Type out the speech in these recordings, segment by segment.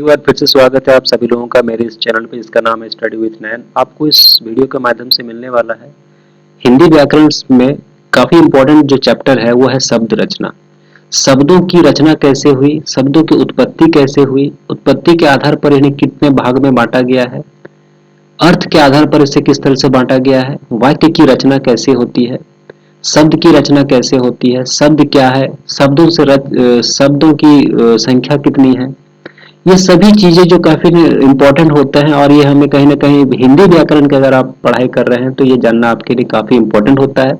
एक बार फिर से स्वागत है आप सभी लोगों का मेरे इस चैनल पे जिसका नाम है स्टडी विथ नयन। आपको इस वीडियो के माध्यम से मिलने वाला है हिंदी व्याकरण में काफी इंपॉर्टेंट जो चैप्टर है वो है शब्द रचना। शब्दों की रचना कैसे हुई, शब्दों की उत्पत्ति कैसे हुई, उत्पत्ति के आधार पर इन्हें कितने भाग में बांटा गया है, अर्थ के आधार पर इसे किस तरह से बांटा गया है, वाक्य की रचना कैसे होती है, शब्द की रचना कैसे होती है, शब्द क्या है, शब्दों की संख्या कितनी है। ये सभी चीजें जो काफी इंपॉर्टेंट होते हैं और ये हमें कहीं ना कहीं हिंदी व्याकरण की अगर आप पढ़ाई कर रहे हैं तो ये जानना आपके लिए काफी इंपॉर्टेंट होता है।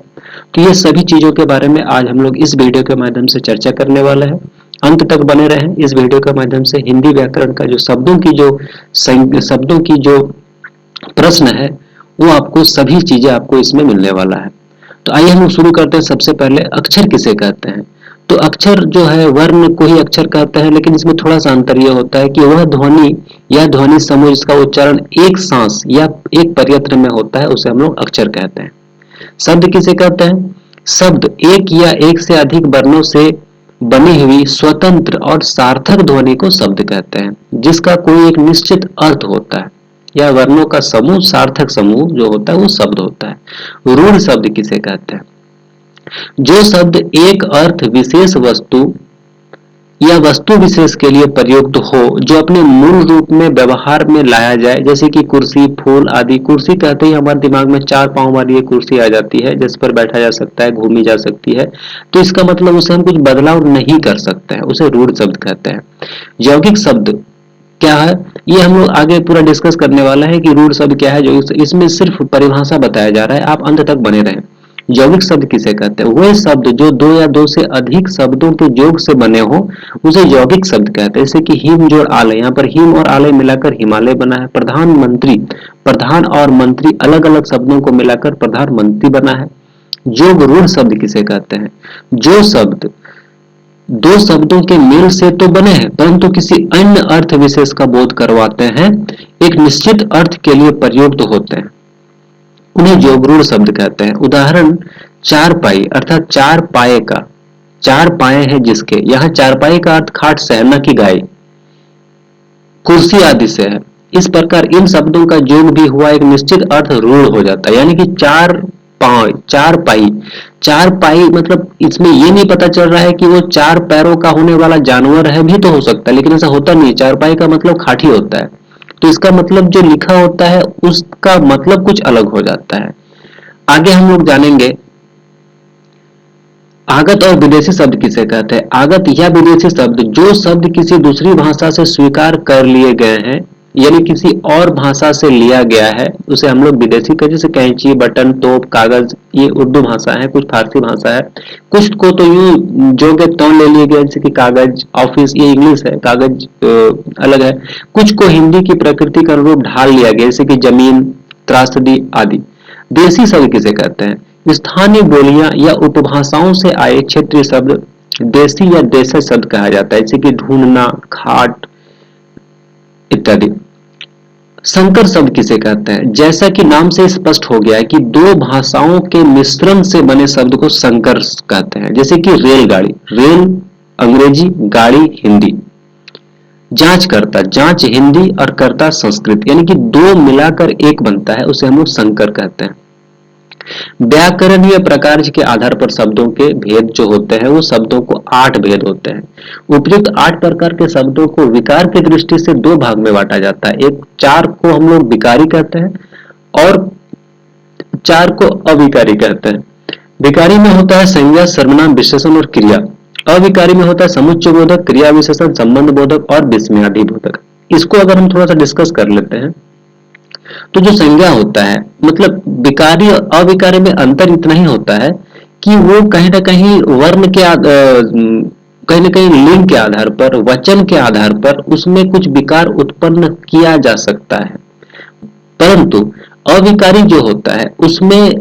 तो ये सभी चीजों के बारे में आज हम लोग इस वीडियो के माध्यम से चर्चा करने वाले हैं। अंत तक बने रहें। इस वीडियो के माध्यम से हिंदी व्याकरण का जो शब्दों की जो प्रश्न है वो आपको सभी चीजें आपको इसमें मिलने वाला है। तो आइए हम शुरू करते हैं। सबसे पहले अक्षर किसे कहते हैं। तो अक्षर जो है वर्ण को ही अक्षर कहते हैं, लेकिन इसमें थोड़ा सा अंतर यह होता है कि वह ध्वनि या ध्वनि समूह जिसका उच्चारण एक सांस या एक प्रयत्न में होता है उसे हम लोग अक्षर कहते हैं। शब्द किसे कहते हैं। शब्द एक या एक से अधिक वर्णों से बनी हुई स्वतंत्र और सार्थक ध्वनि को शब्द कहते हैं, जिसका कोई एक निश्चित अर्थ होता है या वर्णों का समूह, सार्थक समूह जो होता है वो शब्द होता है। रूढ़ शब्द किसे कहते हैं। जो शब्द एक अर्थ विशेष वस्तु या वस्तु विशेष के लिए प्रयुक्त हो, जो अपने मूल रूप में व्यवहार में लाया जाए, जैसे कि कुर्सी, फूल आदि। कुर्सी कहते ही हमारे दिमाग में 4 पांव वाली एक कुर्सी आ जाती है जिस पर बैठा जा सकता है, घूमी जा सकती है। तो इसका मतलब उसे हम कुछ बदलाव नहीं कर सकते हैं, उसे रूढ़ शब्द कहते हैं। यौगिक शब्द क्या है ये हम लोग आगे पूरा डिस्कस करने वाला है कि रूढ़ शब्द क्या है। जो इसमें सिर्फ परिभाषा बताया जा रहा है, आप अंत तक बने रहें। यौगिक शब्द किसे कहते हैं। वे शब्द जो दो या दो से अधिक शब्दों के योग से बने हो उसे यौगिक शब्द कहते हैं। जैसे कि हिम जोड़ आलय, यहाँ पर हिम और आलय मिलाकर हिमालय बना है। प्रधानमंत्री, प्रधान और मंत्री अलग अलग शब्दों को मिलाकर प्रधानमंत्री बना है। योग रूढ़ शब्द किसे कहते हैं। जो शब्द दो शब्दों के मेल से तो बने हैं परंतु किसी अन्य अर्थ विशेष का बोध करवाते हैं, एक निश्चित अर्थ के लिए प्रयुक्त होते हैं, उन्हें जोगरूढ़ शब्द कहते हैं। उदाहरण चारपाई अर्थात चार पाए का, चार पाए हैं जिसके। यहाँ चारपाई का अर्थ खाट से है, न कि गाय, कुर्सी आदि से है। इस प्रकार इन शब्दों का जोग भी हुआ एक निश्चित अर्थ रूढ़ हो जाता है। यानी कि चार पाई, चार पाई, चार पाई मतलब इसमें ये नहीं पता चल रहा है कि वो चार पैरों का होने वाला जानवर है, भी तो हो सकता है, लेकिन ऐसा होता नहीं। चारपाई का मतलब खाटी होता है, तो इसका मतलब जो लिखा होता है उसका मतलब कुछ अलग हो जाता है। आगे हम लोग जानेंगे आगत और विदेशी शब्द किसे कहते हैं। आगत या विदेशी शब्द जो शब्द किसी दूसरी भाषा से स्वीकार कर लिए गए हैं, यानी किसी और भाषा से लिया गया है, उसे हम लोग विदेशी कहते हैं। जैसे कैंची, बटन, तोप, कागज, ये उर्दू भाषा है, कुछ फारसी भाषा है, कुछ को तो यूं जो के त्यों ले लिए गए, जैसे कि कागज, ऑफिस, ये इंग्लिश है, कागज अलग है। कुछ को हिंदी की प्रकृति का रूप ढाल लिया गया, जैसे कि जमीन, त्रासदी आदि। देसी शब्द किसे कहते हैं। स्थानीय बोलियां या उपभाषाओं से आए क्षेत्रीय शब्द देसी या देशज शब्द कहा जाता है, जैसे कि ढूंढना, खाट इत्यादि। संकर शब्द किसे कहते हैं। जैसा कि नाम से स्पष्ट हो गया है कि दो भाषाओं के मिश्रण से बने शब्द को संकर कहते हैं। जैसे कि रेलगाड़ी, रेल अंग्रेजी, गाड़ी हिंदी। जांच करता, जांच हिंदी और करता संस्कृत, यानी कि दो मिलाकर एक बनता है, उसे हम लोग संकर कहते हैं। व्याकरणीय प्रकार के आधार पर शब्दों के भेद जो होते हैं वो शब्दों को 8 भेद होते हैं। उपयुक्त 8 प्रकार के शब्दों को विकार की दृष्टि से 2 भाग में बांटा जाता है। एक 4 को हम लोग विकारी कहते हैं और 4 को अविकारी कहते हैं। विकारी में होता है संज्ञा, सर्वनाम, विशेषण और क्रिया। अविकारी में होता है समुच्चय बोधक, क्रिया विशेषण, संबंध बोधक और विस्मयादि बोधक। इसको अगर हम थोड़ा सा डिस्कस कर लेते हैं तो जो संज्ञा होता है, मतलब विकारी और अविकारी में अंतर इतना ही होता है कि वो कहीं ना कहीं वर्ण के कहीं ना कहीं लिंग के आधार पर, वचन के आधार पर उसमें कुछ विकार उत्पन्न किया जा सकता है, परंतु अविकारी जो होता है उसमें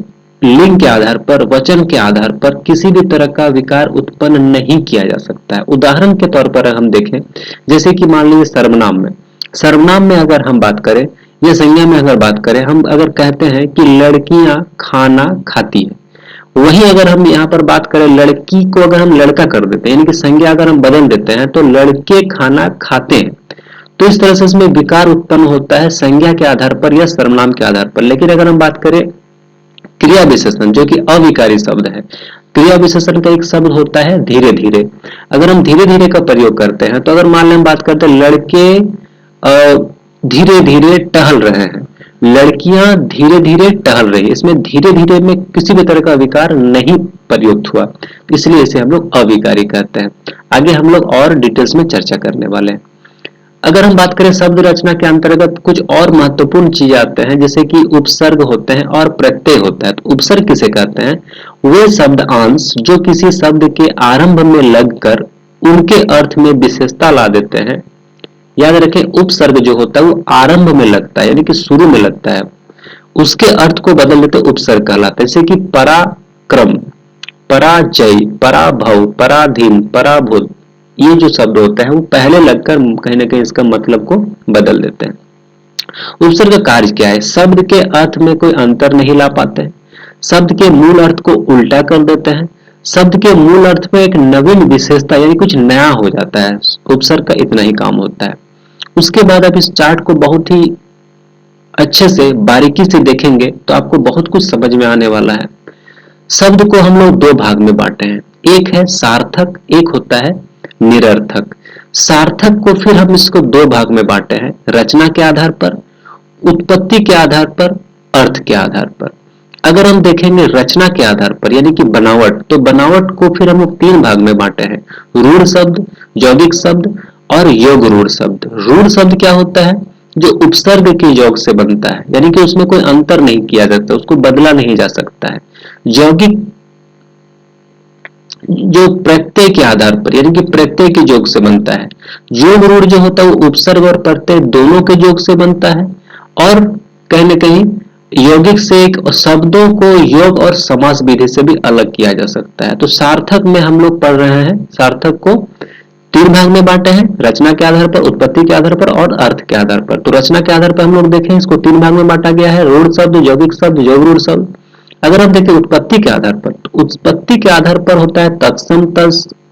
लिंग के आधार पर, वचन के आधार पर किसी भी तरह का विकार उत्पन्न नहीं किया जा सकता है। उदाहरण के तौर पर हम देखें, जैसे कि मान लीजिए सर्वनाम में, सर्वनाम में अगर हम बात करें या संज्ञा में अगर बात करें, हम अगर कहते हैं कि लड़कियां खाना खाती है, वही अगर हम यहाँ पर बात करें लड़की को अगर हम लड़का कर देते हैं, यानी कि संज्ञा अगर हम बदल देते हैं तो लड़के खाना खाते हैं, तो इस तरह से इसमें विकार उत्पन्न होता है संज्ञा के आधार पर या सर्वनाम के आधार पर। लेकिन अगर हम बात करें क्रिया विशेषण जो कि अविकारी शब्द है, क्रिया विशेषण का एक शब्द होता है धीरे धीरे। अगर हम धीरे धीरे का प्रयोग करते हैं तो अगर मान लें हम बात करते हैं लड़के धीरे धीरे टहल रहे हैं, लड़कियां धीरे धीरे टहल रही है, इसमें धीरे धीरे में किसी भी तरह का विकार नहीं प्रयुक्त हुआ, इसलिए इसे हम लोग अविकारी कहते हैं। आगे हम लोग और डिटेल्स में चर्चा करने वाले हैं। अगर हम बात करें शब्द रचना के अंतर्गत कुछ और महत्वपूर्ण चीज आते हैं, जैसे कि उपसर्ग होते हैं और प्रत्यय होता है। तो उपसर्ग किसे कहते हैं? वे शब्द अंश जो किसी शब्द के आरंभ में लगकर उनके अर्थ में विशेषता ला देते हैं। याद रखें, उपसर्ग जो होता है वो आरंभ में लगता है, यानी कि शुरू में लगता है, उसके अर्थ को बदल देते उपसर्ग कहलाता है। जैसे कि पराक्रम, पराजय, पराभव, पराधीन, पराभूत, ये जो शब्द होता है वो पहले लगकर कहीं ना कहीं इसका मतलब को बदल देते हैं। उपसर्ग का कार्य क्या है? शब्द के अर्थ में कोई अंतर नहीं ला पाते, शब्द के मूल अर्थ को उल्टा कर देते हैं, शब्द के मूल अर्थ में एक नवीन विशेषता यानी कुछ नया हो जाता है। उपसर्ग का इतना ही काम होता है। उसके बाद आप इस चार्ट को बहुत ही अच्छे से बारीकी से देखेंगे तो आपको बहुत कुछ समझ में आने वाला है। शब्द को हम लोग दो भाग में बांटे हैं, एक है सार्थक, एक होता है निरर्थक। सार्थक को फिर हम इसको दो भाग में बांटे हैं, रचना के आधार पर, उत्पत्ति के आधार पर, अर्थ के आधार पर। अगर हम देखेंगे रचना के आधार पर यानी कि बनावट, तो बनावट को फिर हम तीन भाग में बांटे हैं, रूढ़ शब्द, यौगिक शब्द और योग रूढ़ शब्द। रूढ़ शब्द क्या होता है? जो उपसर्ग के योग से बनता है, यानी कि उसमें कोई अंतर नहीं किया जाता, उसको बदला नहीं जा सकता है। यौगिक जो प्रत्यय के आधार पर यानी कि प्रत्यय के योग से बनता है। योग रूढ़ जो होता है वो उपसर्ग और प्रत्यय दोनों के योग से बनता है, और कहीं ना कहीं यौगिक से एक शब्दों को योग और समास विधि से भी अलग किया जा सकता है। तो सार्थक में हम लोग पढ़ रहे हैं, सार्थक को तीन भाग में बांटे हैं, रचना के आधार पर, उत्पत्ति के आधार पर और अर्थ के आधार पर। तो रचना के आधार पर हम लोग देखें इसको तीन भाग में बांटा गया है, रूढ़ शब्द, यौगिक शब्द, योग रूढ़ शब्द। अगर हम देखें उत्पत्ति के आधार पर, तो उत्पत्ति के आधार पर होता है तत्सम,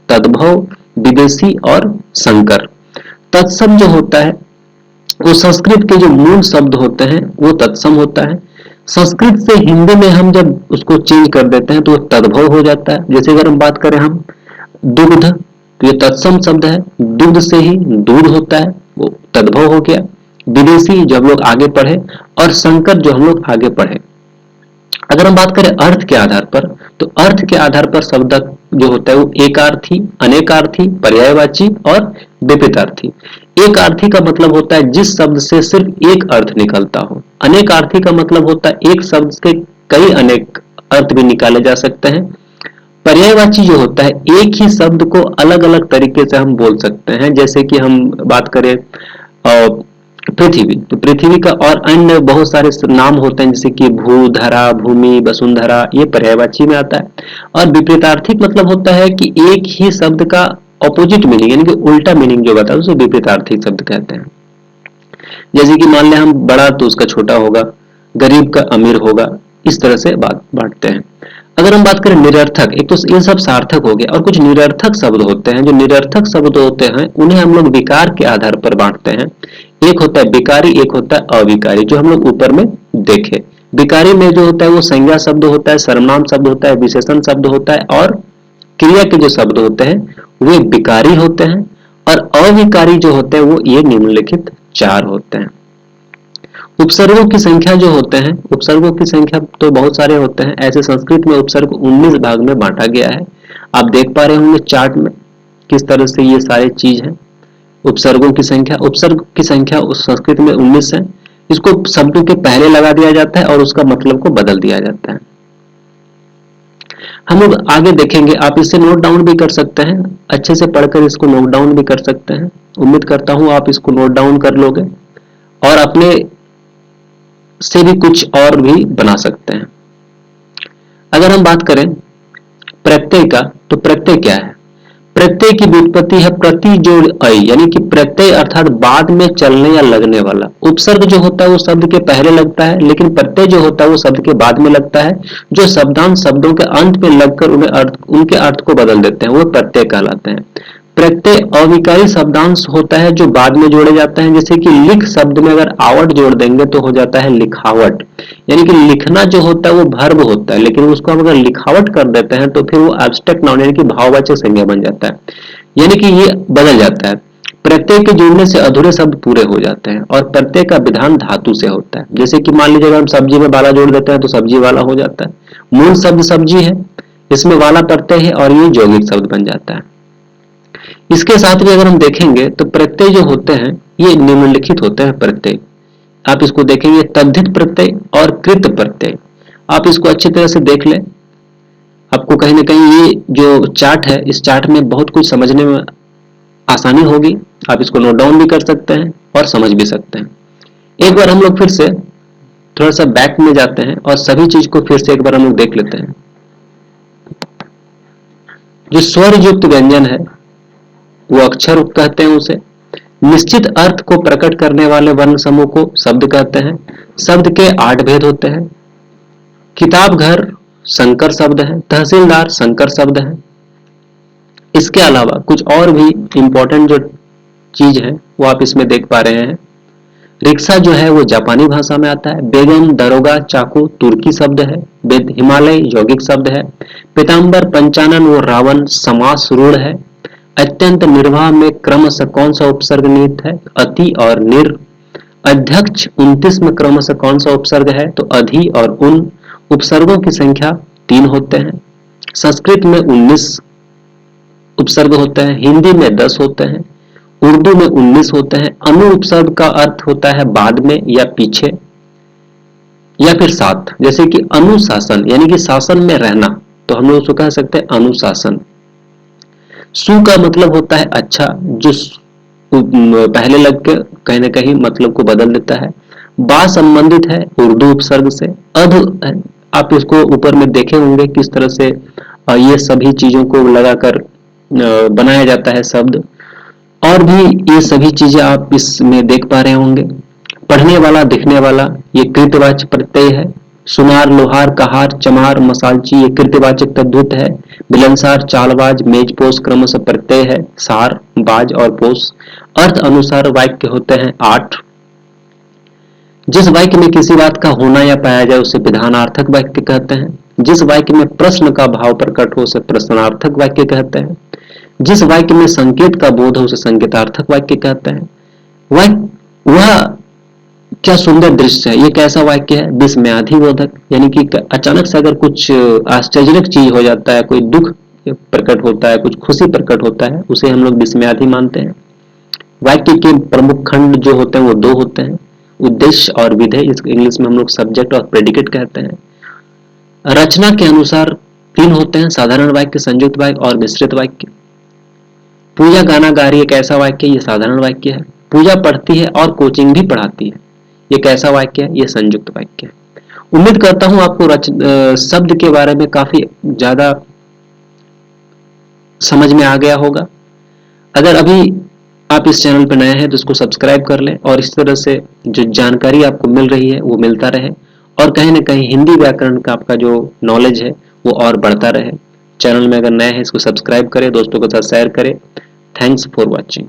तद्भव, विदेशी और संकर। तत्सम जो होता है वो संस्कृत के जो मूल शब्द होते हैं वो तत्सम होता है। संस्कृत से हिंदी में हम जब उसको चेंज कर देते हैं तो वो तद्भव हो जाता है। जैसे अगर हम बात करें हम दुग्ध, तो ये तत्सम शब्द है, दुग्ध से ही दूध होता है, वो तद्भव हो गया। विदेशी जो हम लोग आगे पढ़े, और संकर जो हम लोग आगे पढ़े। अगर हम बात करें अर्थ के आधार पर, तो अर्थ के आधार पर शब्द जो होता है वो एकार्थी, अनेकार्थी, पर्यायवाची और विपरीतार्थी। एकार्थी का मतलब होता है जिस शब्द से सिर्फ एक अर्थ निकलता हो। अनेकार्थी का मतलब होता है एक शब्द के कई अनेक अर्थ भी निकाले जा सकते हैं। पर्यायवाची जो होता है एक ही शब्द को अलग अलग तरीके से हम बोल सकते हैं। जैसे कि हम बात करें पृथ्वी, तो पृथ्वी का और अन्य बहुत सारे नाम होते हैं, जैसे कि भू, धरा, भूमि, वसुंधरा, ये पर्यायवाची में आता है। और विपरीतार्थिक मतलब होता है कि एक ही शब्द का ऑपोजिट मीनिंग यानी कि उल्टा मीनिंग जो बताओ उसे विपरीतार्थिक शब्द कहते हैं। जैसे कि मान लें हम बड़ा तो उसका छोटा होगा, गरीब का अमीर होगा, इस तरह से बात बांटते हैं। अगर हम बात करें निरर्थक, एक तो ये सब सार्थक हो गया, और कुछ निरर्थक शब्द होते हैं। जो निरर्थक शब्द होते हैं उन्हें हम लोग विकार के आधार पर बांटते हैं। एक होता है विकारी, एक होता है अविकारी, जो हम लोग ऊपर में देखे। विकारी में जो होता है वो संज्ञा शब्द होता है, सर्वनाम शब्द होता है, विशेषण शब्द होता है, और क्रिया के जो शब्द होते हैं वे विकारी होते हैं। और अविकारी जो होते हैं वो ये निम्नलिखित चार होते हैं। उपसर्गों की संख्या जो होते हैं, उपसर्गों की संख्या तो बहुत सारे होते हैं। ऐसे संस्कृत में उपसर्ग 19 भाग में बांटा गया है। आप देख पा रहे होंगे चार्ट में किस तरह से ये सारे चीज है। उपसर्गों की संख्या, उपसर्ग की संख्या उस संस्कृत में 19 है। इसको शब्दों के पहले लगा दिया जाता है और उसका मतलब को बदल दिया जाता है। हम लोग आगे देखेंगे, आप इसे नोट डाउन भी कर सकते हैं, अच्छे से पढ़कर इसको नोट डाउन भी कर सकते हैं। उम्मीद करता हूं आप इसको नोट डाउन कर लोगे और अपने से भी कुछ और भी बना सकते हैं। अगर हम बात करें प्रत्यय का, तो प्रत्यय क्या है? प्रत्यय की व्युत्पत्ति है प्रति जोड़ अय, यानी कि प्रत्यय अर्थात बाद में चलने या लगने वाला। उपसर्ग जो होता है वो शब्द के पहले लगता है, लेकिन प्रत्यय जो होता है वो शब्द के बाद में लगता है। जो शब्दांश शब्दों के अंत में लगकर उन्हें उनके अर्थ को बदल देते हैं वो प्रत्यय कहलाते हैं। प्रत्यय अविकारी शब्दांश होता है जो बाद में जोड़े जाते हैं, जैसे कि लिख शब्द में अगर आवट जोड़ देंगे तो हो जाता है लिखावट। यानी कि लिखना जो होता है वो वर्ब होता है, लेकिन उसको हम अगर लिखावट कर देते हैं तो फिर वो एब्स्ट्रैक्ट नाउन यानी कि भाववाचक संज्ञा बन जाता है, यानी कि ये बदल जाता है। प्रत्यय के जुड़ने से अधूरे शब्द पूरे हो जाते हैं और प्रत्यय का विधान धातु से होता है। जैसे कि मान लीजिए अगर हम सब्जी में वाला जोड़ देते हैं तो सब्जी वाला हो जाता है। मूल शब्द सब्जी है, इसमें वाला प्रत्यय है और ये यौगिक शब्द बन जाता है। इसके साथ भी अगर हम देखेंगे तो प्रत्यय जो होते हैं ये निम्नलिखित होते हैं प्रत्यय। आप इसको देखेंगे तद्धित प्रत्यय और कृत प्रत्यय। आप इसको अच्छी तरह से देख लें, आपको कहीं ना कहीं ये जो चार्ट है इस चार्ट में बहुत कुछ समझने में आसानी होगी। आप इसको नोट डाउन भी कर सकते हैं और समझ भी सकते हैं। एक बार हम लोग फिर से थोड़ा सा बैक में जाते हैं और सभी चीज को फिर से एक बार हम लोग देख लेते हैं। जो स्वर युक्त व्यंजन है वो अक्षर कहते हैं उसे। निश्चित अर्थ को प्रकट करने वाले वर्ण समूह को शब्द कहते हैं। शब्द के 8 भेद होते हैं। किताब घर संकर शब्द है, तहसीलदार संकर शब्द है। इसके अलावा कुछ और भी इंपॉर्टेंट जो चीज है वो आप इसमें देख पा रहे हैं। रिक्शा जो है वो जापानी भाषा में आता है। बेगम, दरोगा, चाकू तुर्की शब्द है। हिमालय यौगिक शब्द है। पीताम्बर, पंचानन वो रावण समास रूढ़ है। अत्यंत निर्वाह में क्रमशः कौन सा उपसर्ग निहित है? अति और निर। अध्यक्ष 29 में क्रमशः कौन सा उपसर्ग है? तो अधि और उन। उपसर्गों की संख्या 3 होते हैं। संस्कृत में 19 उपसर्ग होते हैं, हिंदी में 10 होते हैं, उर्दू में 19 होते हैं। अनु उपसर्ग का अर्थ होता है बाद में या पीछे या फिर साथ, जैसे कि अनुशासन यानी कि शासन में रहना, तो हम लोग उसको कह सकते हैं अनुशासन। सु का मतलब होता है अच्छा, जो पहले लग के कहीं ना कहीं मतलब को बदल देता है। बा संबंधित है उर्दू उपसर्ग से। अध है, आप इसको ऊपर में देखे होंगे किस तरह से ये सभी चीजों को लगाकर बनाया जाता है शब्द, और भी ये सभी चीजें आप इसमें देख पा रहे होंगे। पढ़ने वाला, दिखने वाला, ये कृतवाचक प्रत्यय है। सुनार, लोहार, कहार, चमार, मसालची ये कृतवाचक तद्धित है। मिलनसार, चालबाज, मेजपोश क्रमशः प्रत्यय है। सार, बाज और पोष। अर्थ अनुसार वाक्य होते हैं 8। जिस वाक्य में किसी बात का होना या पाया जाए उसे विधानार्थक वाक्य कहते हैं। जिस वाक्य में प्रश्न का भाव प्रकट हो उसे प्रश्नार्थक वाक्य कहते हैं। जिस वाक्य में संकेत का बोध हो उसे संकेतार्थक वाक्य कहते हैं। वह क्या सुंदर दृश्य है, ये कैसा वाक्य है? विस्मयाधिबोधक, यानी कि अचानक से अगर कुछ आश्चर्यजनक चीज हो जाता है, कोई दुख प्रकट होता है, कुछ खुशी प्रकट होता है, उसे हम लोग विस्मयाधि मानते हैं। वाक्य के प्रमुख खंड जो होते हैं वो 2 होते हैं, उद्देश्य और विधेय। इसको इंग्लिश में हम लोग सब्जेक्ट और प्रेडिकेट कहते हैं। रचना के अनुसार 3 होते हैं, साधारण वाक्य, संयुक्त वाक्य और मिश्रित वाक्य। पूजा गाना गा रही है, कैसा वाक्य? ये साधारण वाक्य है। पूजा पढ़ती है और कोचिंग भी पढ़ाती है, ये कैसा वाक्य है? ये संयुक्त वाक्य है। उम्मीद करता हूं आपको शब्द के बारे में काफी ज्यादा समझ में आ गया होगा। अगर अभी आप इस चैनल पर नए हैं तो इसको सब्सक्राइब कर लें और इस तरह से जो जानकारी आपको मिल रही है वो मिलता रहे, और कहीं ना कहीं हिंदी व्याकरण का आपका जो नॉलेज है वो और बढ़ता रहे। चैनल में अगर नए हैं इसको सब्सक्राइब करें, दोस्तों के साथ शेयर करें। Thanks for watching.